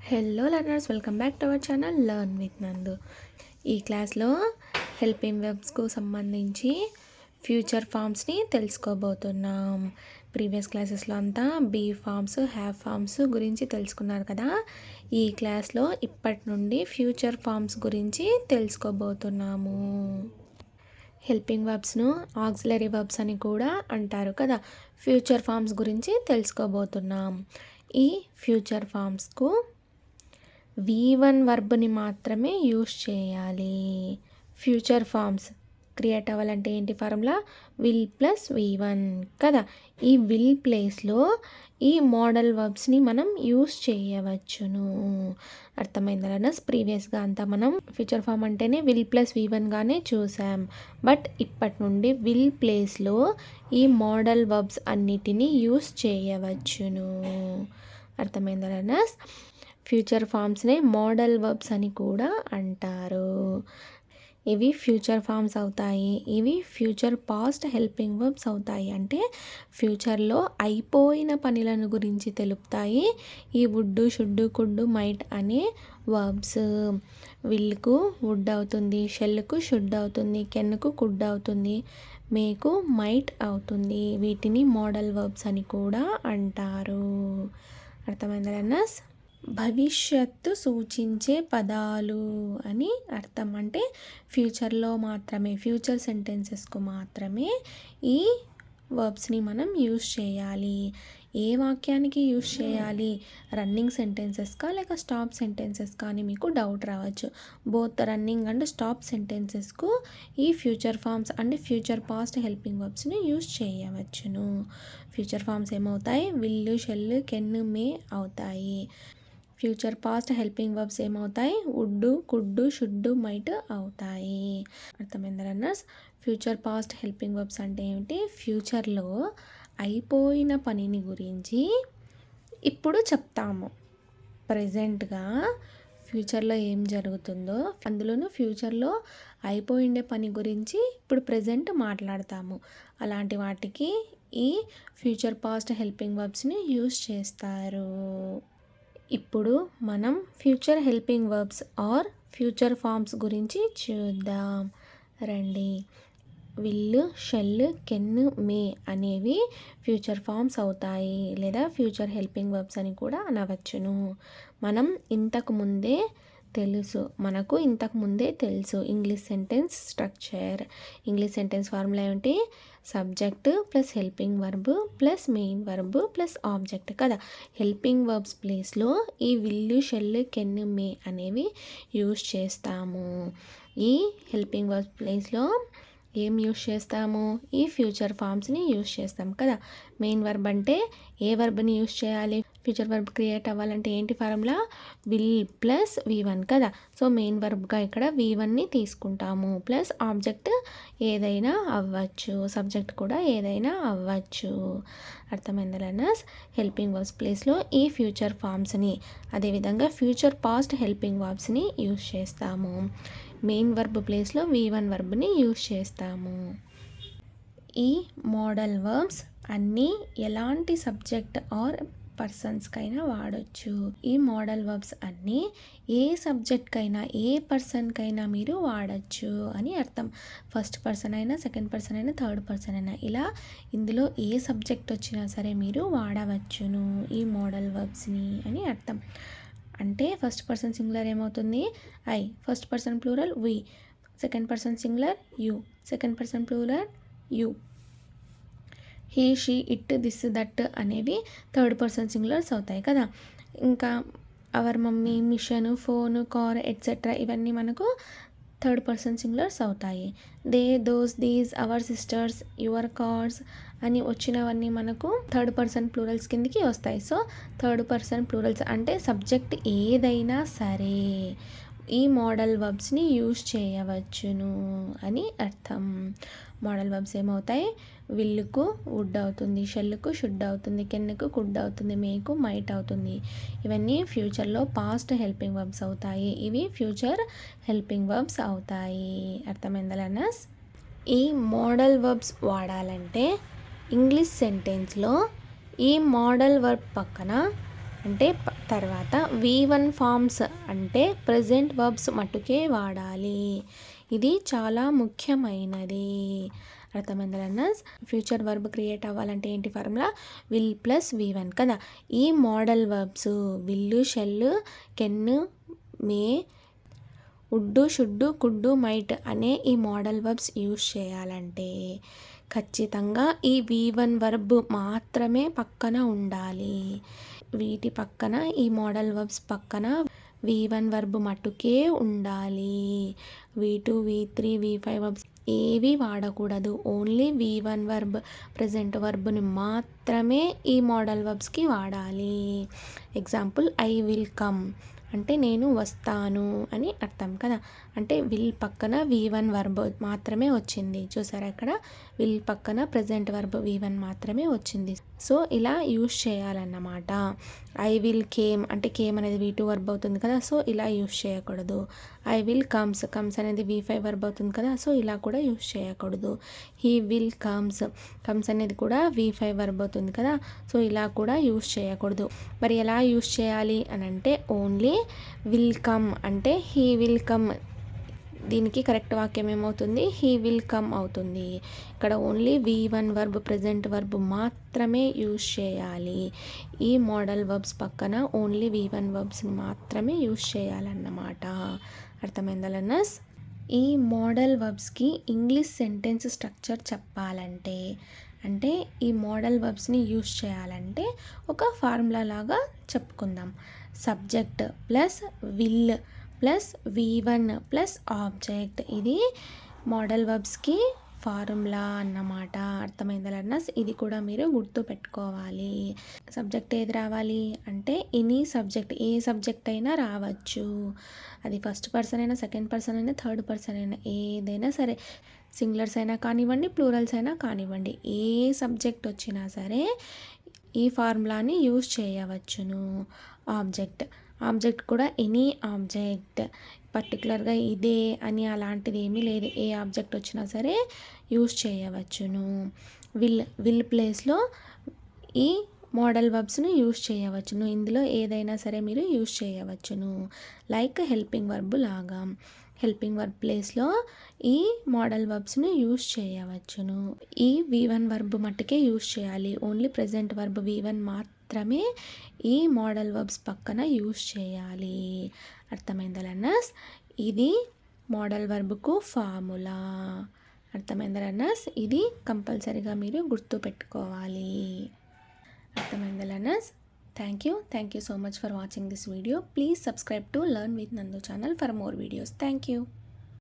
Hello learners, welcome back to our channel learn with నందు. ఈ క్లాస్లో హెల్పింగ్ వెర్బ్స్కు సంబంధించి ఫ్యూచర్ ఫామ్స్ని తెలుసుకోబోతున్నాం. ప్రీవియస్ క్లాసెస్లో అంతా బీ ఫామ్స్, హ్యావ్ ఫామ్స్ గురించి తెలుసుకున్నారు కదా. ఈ క్లాస్లో ఇప్పటి నుండి ఫ్యూచర్ ఫామ్స్ గురించి తెలుసుకోబోతున్నాము. హెల్పింగ్ వర్బ్స్ను ఆక్సిలరీ వర్బ్స్ అని కూడా అంటారు కదా. ఫ్యూచర్ ఫామ్స్ గురించి తెలుసుకోబోతున్నాం. ఈ ఫ్యూచర్ ఫామ్స్కు V1 వర్బ్ని మాత్రమే యూస్ చేయాలి. ఫ్యూచర్ ఫామ్స్ క్రియేట్ అవ్వాలంటే ఏంటి ఫార్ములా? విల్ ప్లస్ V1 కదా. ఈ విల్ ప్లేస్లో ఈ మోడల్ వర్బ్స్ని మనం యూస్ చేయవచ్చును. అర్థమైందా? ప్రీవియస్గా అంతా మనం ఫ్యూచర్ ఫామ్ అంటేనే విల్ ప్లస్ V1గానే చూసాం. బట్ ఇప్పటి నుండి విల్ ప్లేస్లో ఈ మోడల్ వర్బ్స్ అన్నిటినీ యూస్ చేయవచ్చును. అర్థమైందా? ఫ్యూచర్ ఫామ్స్నే మోడల్ వర్బ్స్ అని కూడా అంటారు. ఇవి ఫ్యూచర్ ఫామ్స్ అవుతాయి. ఇవి ఫ్యూచర్ పాస్ట్ హెల్పింగ్ వర్బ్స్ అవుతాయి. అంటే ఫ్యూచర్లో అయిపోయిన పనులను గురించి తెలుపుతాయి. ఈ వుడ్, షుడ్, కుడ్, మైట్ అనే వర్బ్స్. విల్కు వుడ్ అవుతుంది, షెల్కు షుడ్ అవుతుంది, కెన్కు కుడ్ అవుతుంది, మేకు మైట్ అవుతుంది. వీటిని మోడల్ వర్బ్స్ అని కూడా అంటారు. అర్థమైందా రన్నర్స్? భవిష్యత్తు సూచించే పదాలు అని అర్థం. అంటే ఫ్యూచర్లో మాత్రమే, ఫ్యూచర్ సెంటెన్సెస్కు మాత్రమే ఈ వర్బ్స్ని మనం యూస్ చేయాలి. ఏ వాక్యానికి యూస్ చేయాలి? రన్నింగ్ సెంటెన్సెస్కా లేక స్టాప్ సెంటెన్సెస్కా అని మీకు డౌట్ రావచ్చు. బోత్ రన్నింగ్ అండ్ స్టాప్ సెంటెన్సెస్కు ఈ future forms and future past helping వర్బ్స్ని యూస్ చేయవచ్చును. ఫ్యూచర్ ఫామ్స్ ఏమవుతాయి? విల్లు, షెల్, కెన్, మే అవుతాయి. ఫ్యూచర్ పాస్ట్ హెల్పింగ్ వర్బ్స్ ఏమవుతాయి? వుడ్, కుడ్, షుడ్, మైట్ అవుతాయి. అర్థమైందా runners? Future past helping verbs అంటే ఏమిటి? ఫ్యూచర్లో అయిపోయిన పనిని గురించి ఇప్పుడు చెప్తాము. ప్రజెంట్గా ఫ్యూచర్లో ఏం జరుగుతుందో, అందులోనూ ఫ్యూచర్లో అయిపోయిండే పని గురించి ఇప్పుడు ప్రజెంట్ మాట్లాడతాము. అలాంటి వాటికి ఈ ఫ్యూచర్ పాస్ట్ హెల్పింగ్ వర్బ్స్ని యూస్ చేస్తారు. ఇప్పుడు మనం future helping verbs or future forms గురించి చూద్దాం రండి. విల్, షెల్, కెన్, మే అనేవి ఫ్యూచర్ ఫామ్స్ అవుతాయి, లేదా ఫ్యూచర్ హెల్పింగ్ వర్బ్స్ అని కూడా అనవచ్చును. మనకు ఇంతకు ముందే తెలుసు English sentence structure. English sentence formula ఏమిటి? Subject plus helping verb plus main verb plus object కదా. హెల్పింగ్ వర్బ్స్ ప్లేస్లో ఈ విల్లు, షెల్, కెన్, మే అనేవి యూస్ చేస్తాము. ఈ హెల్పింగ్ వర్బ్స్ ప్లేస్లో ఏం యూస్ చేస్తాము? ఈ ఫ్యూచర్ ఫామ్స్ని యూస్ చేస్తాం కదా. మెయిన్ వర్బ్ అంటే ఏ వర్బ్ని యూస్ చేయాలి? ఫ్యూచర్ వర్బ్ క్రియేట్ అవ్వాలంటే ఏంటి ఫార్ములా? విల్ ప్లస్ V1 కదా. సో మెయిన్ వర్బ్గా ఇక్కడ V1ని తీసుకుంటాము. ప్లస్ ఆబ్జెక్ట్ ఏదైనా అవ్వచ్చు, సబ్జెక్ట్ కూడా ఏదైనా అవ్వచ్చు. అర్థమైందా లర్నర్స్? హెల్పింగ్ వర్బ్స్ ప్లేస్లో ఈ ఫ్యూచర్ ఫామ్స్ని, అదేవిధంగా ఫ్యూచర్ పాస్ట్ హెల్పింగ్ వర్బ్స్ని యూస్ చేస్తాము. మెయిన్ వర్బ్ ప్లేస్లో V1 వర్బ్ని యూస్ చేస్తాము. ఈ మోడల్ వర్బ్స్ అన్నీ ఎలాంటి సబ్జెక్ట్ ఆర్ పర్సన్స్కైనా వాడచ్చు. ఈ మోడల్ వర్బ్స్ అన్నీ ఏ సబ్జెక్ట్కైనా, ఏ పర్సన్కైనా మీరు వాడచ్చు అని అర్థం. ఫస్ట్ పర్సన్ అయినా, సెకండ్ పర్సన్ అయినా, థర్డ్ పర్సన్ అయినా, ఇలా ఇందులో ఏ సబ్జెక్ట్ వచ్చినా సరే మీరు వాడవచ్చును ఈ మోడల్ వర్బ్స్ని అని అర్థం. అంటే ఫస్ట్ పర్సన్ సింగులర్ ఏమవుతుంది? I, first person plural we, second person singular you, second person plural you. He, she, it, this, that అనేవి థర్డ్ పర్సన్ సింగులర్స్ అవుతాయి కదా. ఇంకా our mummy, machine, phone, car etcetera ఇవన్నీ మనకు థర్డ్ పర్సన్ సింగులర్స్ అవుతాయి. They, those, these, our sisters, your cars అని వచ్చినవన్నీ మనకు థర్డ్ పర్సన్ ప్లూరల్స్ కిందికి వస్తాయి. సో థర్డ్ పర్సన్ ప్లూరల్స్ అంటే సబ్జెక్ట్ ఏదైనా సరే ఈ మోడల్ వర్బ్స్ని యూస్ చేయవచ్చును అని అర్థం. మోడల్ వర్బ్స్ ఏమవుతాయి? విల్లుకు వుడ్ అవుతుంది, షెల్కు షుడ్ అవుతుంది, కెన్కు కుడ్ అవుతుంది, మేకు మైట్ అవుతుంది. ఇవన్నీ ఫ్యూచర్లో పాస్ట్ హెల్పింగ్ వర్బ్స్ అవుతాయి. ఇవి ఫ్యూచర్ హెల్పింగ్ వర్బ్స్ అవుతాయి. అర్థమైందా లర్నర్స్? ఈ మోడల్ వర్బ్స్ వాడాలంటే ఇంగ్లీష్ సెంటెన్స్లో ఈ మోడల్ వర్బ్ పక్కన అంటే తర్వాత V1 ఫార్మ్స్ అంటే ప్రెజెంట్ వర్బ్స్ మట్టుకే వాడాలి. ఇది చాలా ముఖ్యమైనది. అర్థమైందా లెర్నర్స్? ఫ్యూచర్ వర్బ్ క్రియేట్ అవ్వాలంటే ఏంటి ఫార్ములా? విల్ ప్లస్ V1 కదా. ఈ model verbs will, shall, can, may, would, should, could, might అనే ఈ మోడల్ వర్బ్స్ యూజ్ చేయాలంటే ఖచ్చితంగా ఈ V1 వర్బ్ మాత్రమే పక్కన ఉండాలి. వీటి పక్కన ఈ మోడల్ వర్బ్స్ పక్కన V1 వర్బ్ మట్టుకే ఉండాలి. V2, V3, V5 వర్బ్స్ ఏవి వాడకూడదు. ఓన్లీ V1 వర్బ్ ప్రెజెంట్ వర్బ్ని మాత్రమే ఈ మోడల్ వర్బ్స్కి వాడాలి. ఎగ్జాంపుల్ ఐ విల్ కమ్ అంటే నేను వస్తాను అని అర్థం కదా. అంటే విల్ పక్కన V1 వర్బ్ మాత్రమే వచ్చింది. చూసారా ఇక్కడ విల్ పక్కన ప్రెజెంట్ వర్బ్ V1 మాత్రమే వచ్చింది. సో ఇలా యూజ్ చేయాలన్నమాట. ఐ విల్ కేమ్ అంటే కేమ్ అనేది V2 వర్బ్ అవుతుంది కదా. సో ఇలా యూజ్ చేయకూడదు. ఐ విల్ కమ్స్ అనేది V5 వర్బ్ అవుతుంది కదా. సో ఇలా కూడా యూజ్ చేయకూడదు. హీ విల్ కమ్స్ అనేది కూడా V5 వర్బ్ అవుతుంది కదా. సో ఇలా కూడా యూజ్ చేయకూడదు. మరి ఎలా యూజ్ చేయాలి అని అంటే ఓన్లీ విల్ కమ్ అంటే హీ విల్ కమ్, దీనికి కరెక్ట్ వాక్యం ఏమవుతుంది? హీ విల్ కమ్ అవుతుంది. ఇక్కడ only V1 verb present verb మాత్రమే యూజ్ చేయాలి. ఈ మోడల్ వర్బ్స్ పక్కన ఓన్లీ V1 వర్బ్స్ని మాత్రమే యూజ్ చేయాలన్నమాట. అర్థమైందా లెర్నర్స్? ఈ మోడల్ వర్బ్స్కి ఇంగ్లీష్ సెంటెన్స్ స్ట్రక్చర్ చెప్పాలంటే అంటే ఈ మోడల్ వర్బ్స్ని యూజ్ చేయాలంటే ఒక ఫార్ములా లాగా చెప్పుకుందాం. Subject plus will plus V1 plus object, ఇది మోడల్ వర్బ్స్కి ఫార్ములా అన్నమాట. అర్థమైందా లెర్నర్స్? ఇది కూడా మీరు గుర్తు పెట్టుకోవాలి. సబ్జెక్ట్ ఏది రావాలి అంటే ఎనీ సబ్జెక్ట్, ఏ సబ్జెక్ట్ అయినా రావచ్చు. అది ఫస్ట్ పర్సన్ అయినా, సెకండ్ పర్సన్ అయినా, థర్డ్ పర్సన్ అయినా, ఏదైనా సరే, సింగులర్స్ అయినా కానివ్వండి, ప్లూరల్స్ అయినా కానివ్వండి, ఏ సబ్జెక్ట్ వచ్చినా సరే ఈ ఫార్ములాని యూజ్ చేయవచ్చును. ఆబ్జెక్ట్ కూడా ఎనీ ఆబ్జెక్ట్, పర్టికులర్గా ఇదే అని అలాంటిది ఏమీ లేదు. ఏ ఆబ్జెక్ట్ వచ్చినా సరే యూజ్ చేయవచ్చును. విల్ ప్లేస్లో ఈ మోడల్ వర్బ్స్ను యూజ్ చేయవచ్చును. ఇందులో ఏదైనా సరే మీరు యూజ్ చేయవచ్చును. లైక్ హెల్పింగ్ వర్బ్ లాగా హెల్పింగ్ వర్బ్ ప్లేస్లో ఈ మోడల్ వర్బ్స్ను యూజ్ చేయవచ్చును. ఈ V1 వర్బ్ మట్టుకే యూజ్ చేయాలి. ఓన్లీ ప్రెజెంట్ వర్బ్ V1 మాత్రమే ఈ మోడల్ వర్బ్స్ పక్కన యూజ్ చేయాలి. అర్థమైందా లెర్నర్స్? ఇది మోడల్ వర్బ్కు ఫార్ములా. అర్థమైందా లెర్నర్స్? ఇది కంపల్సరీగా మీరు గుర్తు పెట్టుకోవాలి. అర్థమైందా learners? Thank you so much for watching this video. Please subscribe to Learn with Nandu channel for more videos. Thank you.